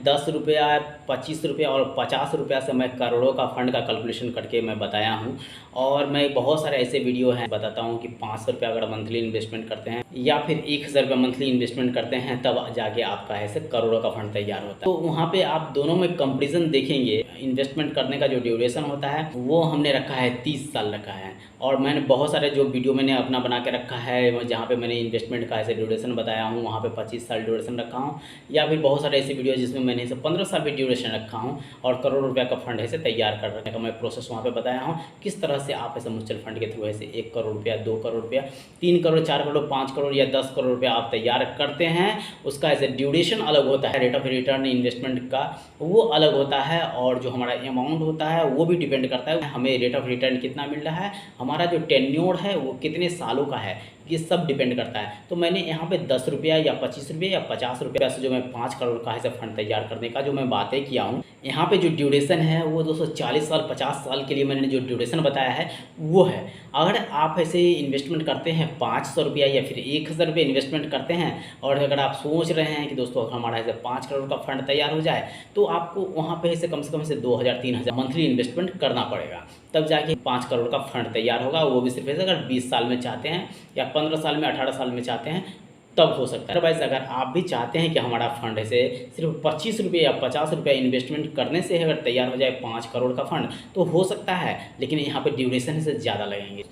₹10, ₹25 और ₹50 से मैं करोड़ों का फ़ंड का कैलकुलेशन करके मैं बताया हूँ। और मैं बहुत सारे ऐसे वीडियो हैं बताता हूँ कि ₹500 अगर मंथली इन्वेस्टमेंट करते हैं या फिर ₹1000 मंथली इन्वेस्टमेंट करते हैं, तब जाके आपका ऐसे करोड़ों का फ़ंड तैयार होता है। तो वहाँ पे आप दोनों में कंपैरिज़न देखेंगे। इन्वेस्टमेंट करने का जो ड्यूरेशन होता है वो हमने रखा है 30 साल रखा है। और मैंने बहुत सारे जो वीडियो मैंने अपना बना के रखा है जहाँ पे मैंने इन्वेस्टमेंट का ऐसे ड्यूरेशन बताया हूँ, वहाँ पे 25 साल ड्यूरेशन रखा हूँ। या फिर बहुत सारे ऐसे वीडियो जिसमें मैंने इसे 15 साल भी ड्यूरेशन रखा हूँ और करोड़ रुपये का फंड ऐसे तैयार करने का मैं प्रोसेस वहाँ पे बताया हूँ। किस तरह से आप ऐसे म्यूचुअल फंड के थ्रू ऐसे 1 करोड़ रुपया, 2 करोड़ रुपया, 3 करोड़, 4 करोड़, 5 करोड़ या 10 करोड़ रुपया आप तैयार करते हैं। उसका ऐसे ड्यूरेशन अलग होता है, रेट ऑफ रिटर्न इन्वेस्टमेंट का वो अलग होता है, और जो हमारा अमाउंट होता है वो भी डिपेंड करता है हमें रेट ऑफ रिटर्न कितना मिल रहा है, हमारा जो टेन्योर है वो कितने सालों का है, ये सब डिपेंड करता है। तो मैंने यहाँ पे ₹10 या ₹25 या ₹50 से जो मैं 5 करोड़ का ऐसे फंड तैयार करने का जो मैं बातें किया हूँ, यहाँ पे जो ड्यूरेशन है वो 240 साल 50 साल के लिए मैंने जो ड्यूरेशन बताया है वो है। अगर आप ऐसे इन्वेस्टमेंट करते हैं ₹500 या फिर ₹1000 इन्वेस्टमेंट करते हैं, और अगर आप सोच रहे हैं कि दोस्तों हमारा ऐसे 5 करोड़ का फंड तैयार हो जाए, तो आपको वहाँ पे ऐसे कम से कम 2000-3000 मंथली इन्वेस्टमेंट करना पड़ेगा, तब जाके 5 करोड़ का फंड तैयार होगा। वो भी सिर्फ ऐसे अगर 20 साल में चाहते हैं या 15 साल में, 18 साल में चाहते हैं, तब हो सकता है। अदरवाइज़ अगर आप भी चाहते हैं कि हमारा फंड ऐसे सिर्फ ₹25 या ₹50 इन्वेस्टमेंट करने से अगर तैयार हो जाए 5 करोड़ का फंड, तो हो सकता है, लेकिन यहाँ पे ड्यूरेशन से ज़्यादा लगेंगे।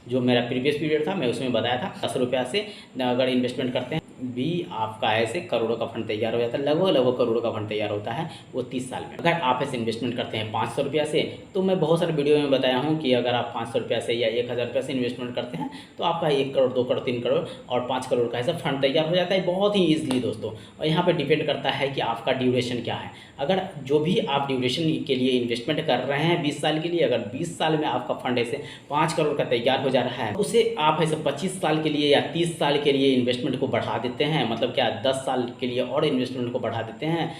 जो मेरा प्रीवियस पीरियड था मैं उसमें बताया था ₹10 से अगर इन्वेस्टमेंट करते हैं भी आपका ऐसे करोड़ों का फंड तैयार हो जाता है। लगभग करोड़ों का फंड तैयार होता है वो 30 साल में। अगर आप ऐसे इन्वेस्टमेंट करते हैं ₹500 से, तो मैं बहुत सारे वीडियो में बताया हूँ कि अगर आप ₹500 से या ₹1000 से इन्वेस्टमेंट करते हैं, तो आपका 1 करोड़, 2 करोड़, 3 करोड़ और 5 करोड़ का ऐसा फंड तैयार हो जाता है बहुत ही ईजिली दोस्तों। और यहाँ पर डिपेंड करता है कि आपका ड्यूरेशन क्या है। अगर जो भी आप ड्यूरेशन के लिए इन्वेस्टमेंट कर रहे हैं 20 साल के लिए, अगर 20 साल में आपका फंड ऐसे 5 करोड़ का तैयार हो जा रहा है, उसे आप ऐसे 25 साल के लिए या 30 साल के लिए इन्वेस्टमेंट को बढ़ा देते हैं, मतलब क्या 10 साल के लिए और इन्वेस्टमेंट को बढ़ा देते हैं,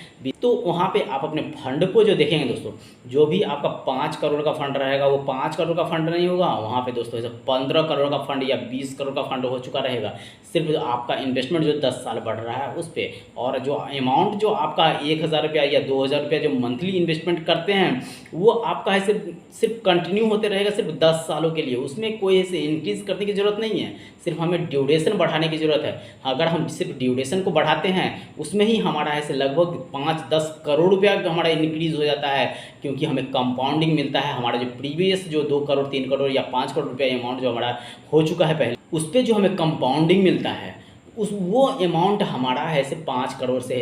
तो वहाँ पे आप अपने फंड को जो देखेंगे दोस्तों, जो भी आपका 5 करोड़ का फंड रहेगा वो 5 करोड़ का फंड नहीं होगा, वहाँ पे दोस्तों ऐसे 15 करोड़ का फंड या 20 करोड़ का फंड हो चुका रहेगा। सिर्फ आपका इन्वेस्टमेंट जो 10 साल बढ़ रहा है उस पर, और जो अमाउंट जो आपका ₹1000 या ₹2000 जो मंथली इन्वेस्टमेंट करते हैं, वो आपका ऐसे सिर्फ कंटिन्यू होते रहेगा सिर्फ 10 सालों के लिए। उसमें कोई ऐसे इंक्रीज़ करने की ज़रूरत नहीं है, सिर्फ हमें ड्यूरेशन बढ़ाने की ज़रूरत है। अगर हम सिर्फ ड्यूरेशन को बढ़ाते हैं, उसमें ही हमारा ऐसे लगभग 5-10 करोड़ रुपया हमारा इंक्रीज़ हो जाता है, क्योंकि हमें कंपाउंडिंग मिलता है। हमारा जो प्रीवियस जो 2 करोड़, 3 करोड़ या 5 करोड़ रुपया अमाउंट जो हमारा हो चुका है पहले, उस पर जो हमें कंपाउंडिंग मिलता है, वो अमाउंट हमारा है ऐसे 5 करोड़ से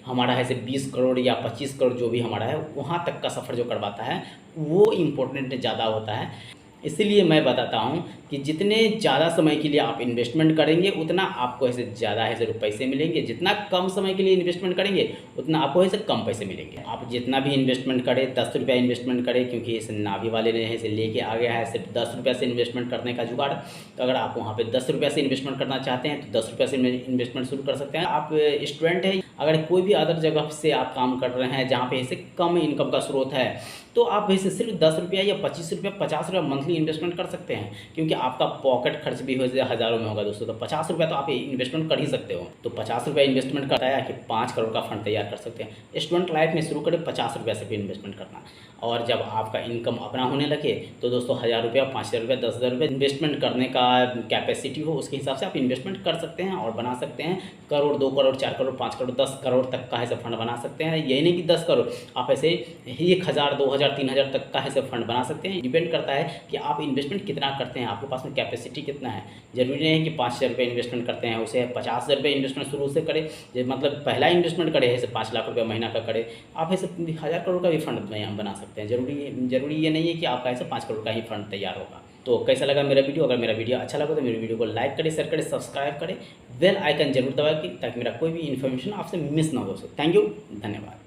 हमारा ऐसे 20 करोड़ या 25 करोड़ जो भी हमारा है, वहाँ तक का सफ़र जो करवाता है, वो इम्पोर्टेंट ज़्यादा होता है। इसीलिए मैं बताता हूँ कि जितने ज़्यादा समय के लिए आप इन्वेस्टमेंट करेंगे, उतना आपको ऐसे ज़्यादा ऐसे पैसे मिलेंगे। जितना कम समय के लिए इन्वेस्टमेंट करेंगे, उतना आपको ऐसे कम पैसे मिलेंगे। आप जितना भी इन्वेस्टमेंट करें, ₹10 इन्वेस्टमेंट करें, क्योंकि इस नाभी वाले ने ऐसे लेके आ गया है सिर्फ ₹10 से इन्वेस्टमेंट करने का जुगाड़। तो अगर आप वहाँ पे ₹10 से इन्वेस्टमेंट करना चाहते हैं, तो ₹10 से इन्वेस्टमेंट शुरू कर सकते हैं। आप स्टूडेंट हैं, अगर कोई भी अदर जगह से आप काम कर रहे हैं जहाँ पे ऐसे कम इनकम का स्रोत है, तो आप ऐसे सिर्फ ₹10 या ₹25, ₹50 मंथली इन्वेस्टमेंट कर सकते हैं, क्योंकि आपका पॉकेट खर्च भी हो जाए हज़ारों में होगा दोस्तों। तो ₹50 तो आप इन्वेस्टमेंट कर ही सकते हो। तो ₹50 इन्वेस्टमेंट करता है कि 5 करोड़ का फंड तैयार कर सकते हैं। स्टूडेंट लाइफ में शुरू करें ₹50 से भी इन्वेस्टमेंट करना, और जब आपका इनकम अपना होने लगे, तो दोस्तों ₹1000, ₹5000, ₹10,000 इन्वेस्टमेंट करने का कैपेसिटी हो, उसके हिसाब से आप इन्वेस्टमेंट कर सकते हैं और बना सकते हैं। करोड़, 2 करोड़, 4 करोड़, 5 करोड़, 10 करोड़ तक का ऐसे फंड बना सकते हैं। यही नहीं कि 10 करोड़, आप ऐसे 1000, 2000, 3000 तक का ऐसे फंड बना सकते हैं। डिपेंड करता है कि आप इन्वेस्टमेंट कितना करते हैं, आपके पास में कैपेसिटी कितना है। ज़रूरी नहीं है कि ₹5000 इन्वेस्टमेंट करते हैं, उसे ₹50,000 इन्वेस्टमेंट शुरू से करें, मतलब पहला इन्वेस्टमेंट करे ऐसे ₹5 लाख महीना का करे, आप ऐसे 1000 करोड़ का भी फंड बना सकते हैं। ज़रूरी ये नहीं है कि आपका ऐसे 5 करोड़ का ही फंड तैयार होगा। तो कैसा लगा मेरा वीडियो? अगर मेरा वीडियो अच्छा लगा तो मेरे वीडियो को लाइक करें, शेयर करें, सब्सक्राइब करें, बेल आइकन जरूर दबाएं, ताकि मेरा कोई भी इन्फॉर्मेशन आपसे मिस ना हो। थैंक यू, धन्यवाद।